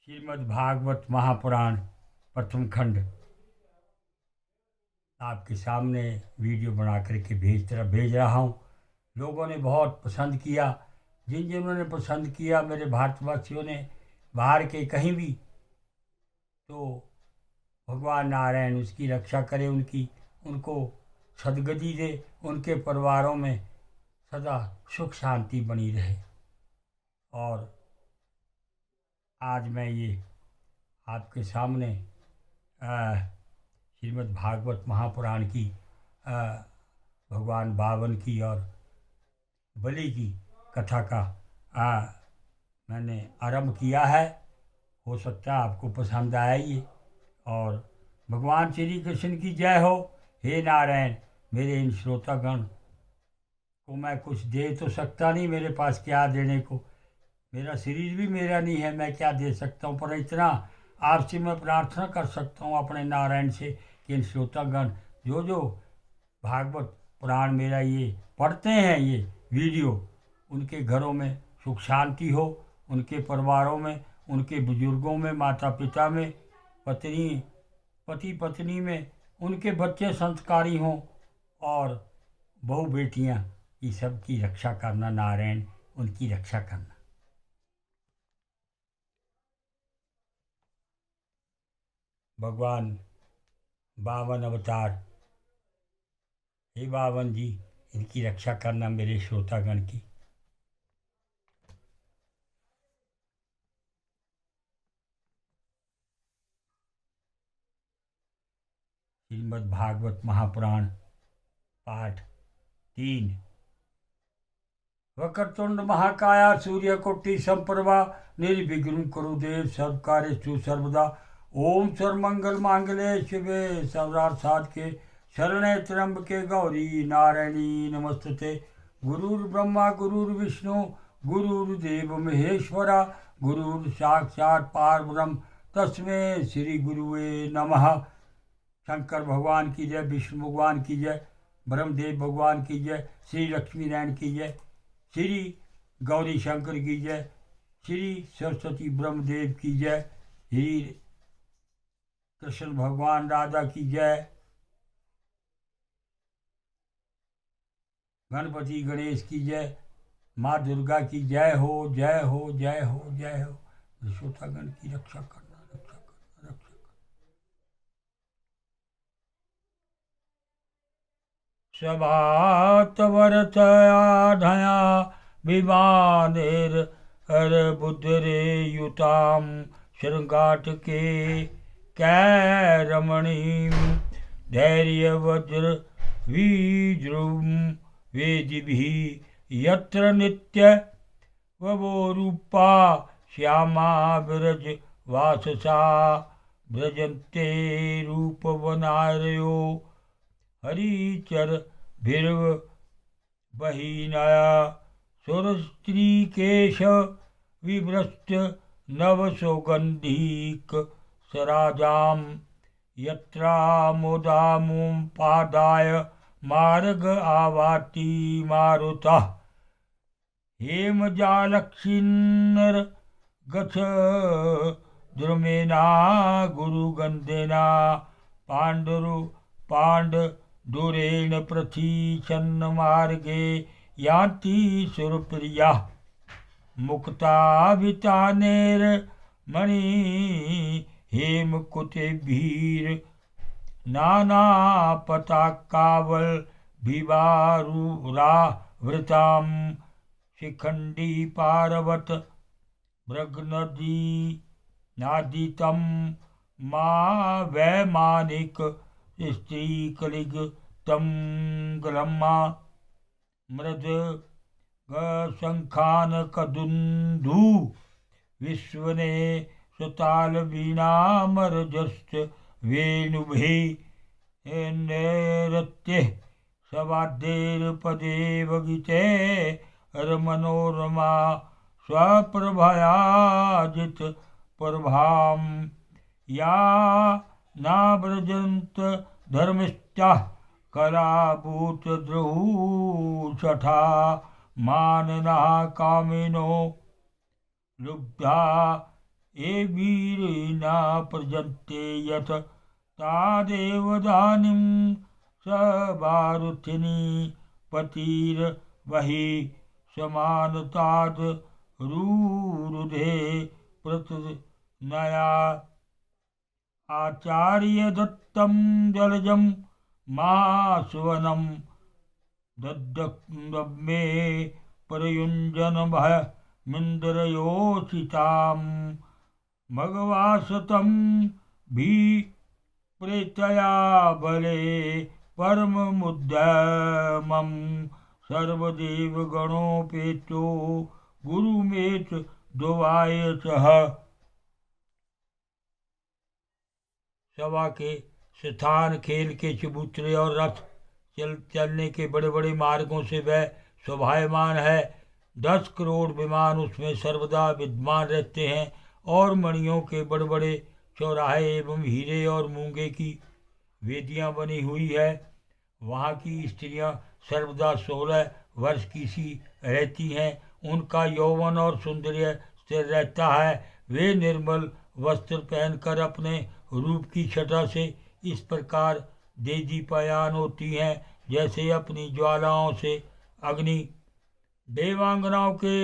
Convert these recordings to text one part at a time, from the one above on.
श्रीमद् भागवत महापुराण प्रथम खंड आपके सामने वीडियो बना करके भेज रहा हूँ। लोगों ने बहुत पसंद किया। जिन जिन्होंने पसंद किया मेरे भारतवासियों ने, बाहर के कहीं भी, तो भगवान नारायण उसकी रक्षा करे, उनको सद्गति दे, उनके परिवारों में सदा सुख शांति बनी रहे। और आज मैं ये आपके सामने श्रीमद् भागवत महापुराण की भगवान बावन की और बलि की कथा का मैंने आरंभ किया है। हो सकता है आपको पसंद आया ये। और भगवान श्री कृष्ण की जय हो। हे नारायण, मेरे इन श्रोतागण को मैं कुछ दे तो सकता नहीं, मेरे पास क्या देने को, मेरा शरीर भी मेरा नहीं है, मैं क्या दे सकता हूँ। पर इतना आपसे मैं प्रार्थना कर सकता हूँ अपने नारायण से कि इन श्रोतागण जो भागवत पुराण मेरा ये पढ़ते हैं, ये वीडियो, उनके घरों में सुख शांति हो, उनके परिवारों में, उनके बुजुर्गों में, माता पिता में, पति पत्नी में, उनके बच्चे संस्कारी हों और बहू बेटियाँ, ये सब की रक्षा करना नारायण, उनकी रक्षा करना। भगवान बावन अवतार, हे बावन जी, इनकी रक्षा करना मेरे श्रोतागण की। श्रीमद् भागवत महापुराण पाठ 3। वक्रतुंड महाकाया सूर्यकोटि संप्रभा निर्विघ्नं कुरु देव सब कार्येषु सर्वदा। ओम सर्वमंगल मांगल्ये शिवे सर्वार्थ साधके शरणे त्र्यंबके गौरी नारायणी नमस्तुते। गुरुर्ब्रह्मा गुरुर्विष्णु गुरुर्देव महेश्वरा गुरुर् साक्षात् परब्रह्म तस्मै श्री गुरुवे नमः। शंकर भगवान की जय, विष्णु भगवान की जय, ब्रह्मदेव भगवान की जय, श्री लक्ष्मी नारायण की जय, श्री गौरी शंकर की जय, श्री सरस्वती ब्रह्मदेव की जय, श्री कृष्ण भगवान राधा की जय, गणपति गणेश की जय, माँ दुर्गा की जय हो, जय हो, जय हो, जय हो। श्रोतागण की रक्षा करना, रक्षा करना, रक्षा करना। सभात वरतया विमानेर हर बुद्धरे युताम श्रृंगाट के कैरमणीम धैर्य वज्र विद्रुम वेदिभिः यत्र नित्य ववो रूपा श्यामा विरज वाससा व्रजन्ते रूपवनारयो हरिचर भिर्व बहिनया सुरस्त्रीकेश विभ्रष्ट नवसौगन्धिक सराजाम यत्रामुदामुं पादाय मार्ग आवाति मारुतः हेमजालक्षिन्नर गच्छ द्रुमेना गुरुगन्धेना पाण्डुरेण प्रथिछन्न मार्गे यान्ति सुरप्रिया मुक्ताभितानेर्मणि हेमकुटेभिर् नानापताकावल विवारुरावृतां शिखण्डी पार्वत भृग्नदी नादितं मा वैमानिक स्त्रीकलिग तं ग्लम्मा मृद शंखानकदुन्दु विश्वने सुताल वीणामरजश्च वेणुभे नैरत्ये सवाद्यैर्पदे वगिते रमनोरमा स्वप्रभयाजित प्रभां या नाव्रजन्त धर्मिष्ठाः कलाभूतद्रुशठा मानना कामिनो लुब्धा ये वीरेणा प्रजन्ते यथ तादेवदानीं सबारुथिनी पतिर्वहि समानताद् रूरुधे प्रतनया आचार्य दत्तं जलजं मास्वनं दद्मे प्रयुञ्जन भयमिन्द्रयोषितां भगवासतं भी प्रेतया बले परममुद्यमं सर्वदेवगणोपेतो गुरुमेत दुवायचः। सभा के स्थान, खेल के चबूतरे और रथ चलने के बड़े बड़े मार्गों से वह शोभायमान है। 10 करोड़ विमान उसमें सर्वदा विद्यमान रहते हैं और मणियों के बड़े बड़े चौराहे एवं हीरे और मूंगे की वेदियां बनी हुई है। वहाँ की स्त्रियां सर्वदा 16 वर्ष की सी रहती हैं। उनका यौवन और सौंदर्य स्थिर रहता है। वे निर्मल वस्त्र पहनकर अपने रूप की छटा से इस प्रकार देदीप्यमान होती हैं जैसे अपनी ज्वालाओं से अग्नि। देवांगनाओं के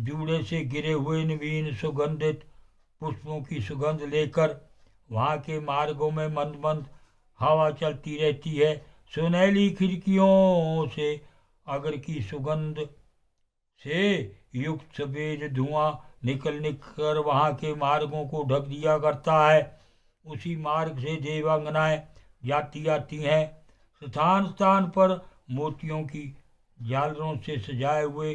जूड़े से गिरे हुए नवीन सुगंधित पुष्पों की सुगंध लेकर वहाँ के मार्गों में मंद मंद हवा चलती रहती है। सुनहली खिड़कियों से अगर की सुगंध से युक्त सफेद धुआं निकल वहाँ के मार्गों को ढक दिया करता है। उसी मार्ग से देवांगनाएं जाती आती हैं। स्थान स्थान पर मोतियों की झालरों से सजाए हुए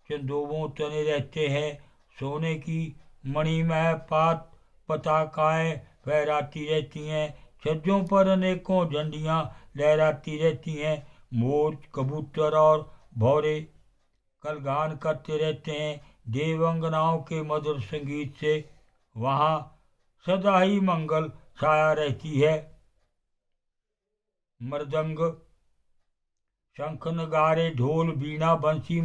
चंदोबों तने रहते हैं। सोने की मणिमय पताकाएं फहराती रहती हैं। छज्जों पर अनेकों झंडियां लहराती रहती हैं। मोर, कबूतर और भौरे कलगान करते रहते हैं। देवांगनाओं के मधुर संगीत से वहाँ सदा ही मंगल छाया रहती है। मृदंग, शंख, नगारे, ढोल, बीणा, बंसी,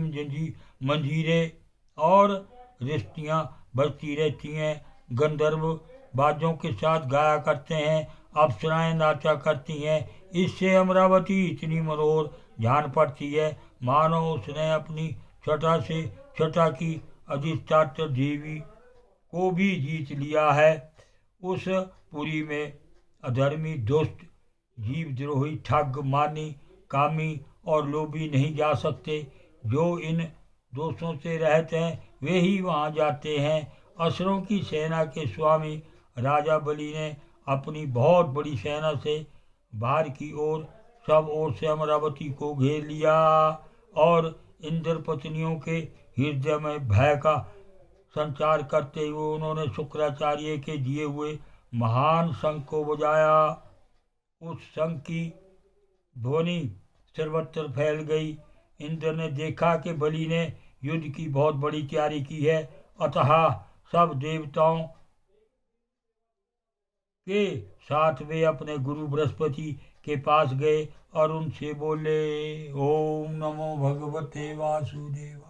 मंजीरे और रिश्तियाँ बजती रहती हैं। गंधर्व बाजों के साथ गाया करते हैं। अप्सराएं नाचा करती हैं। इससे अमरावती इतनी मनोहर जान पड़ती है मानो उसने अपनी छटा से छटा की अधिष्ठात्र देवी को भी जीत लिया है। उस पुरी में अधर्मी, दुष्ट, जीवद्रोही, ठग, मानी, कामी और लोभी नहीं जा सकते। जो इन दोषों से रहते हैं वे ही वहाँ जाते हैं। असुरों की सेना के स्वामी राजा बलि ने अपनी बहुत बड़ी सेना से बाहर की ओर सब ओर से अमरावती को घेर लिया और इंद्र पत्नियों के हृदय में भय का संचार करते हुए उन्होंने शुक्राचार्य के दिए हुए महान शंख को बजाया। उस शंख की ध्वनि सर्वत्र फैल गई। इंद्र ने देखा कि बलि ने युद्ध की बहुत बड़ी तैयारी की है, अतः सब देवताओं के साथ वे अपने गुरु बृहस्पति के पास गए और उनसे बोले, ओम नमो भगवते वासुदेवा।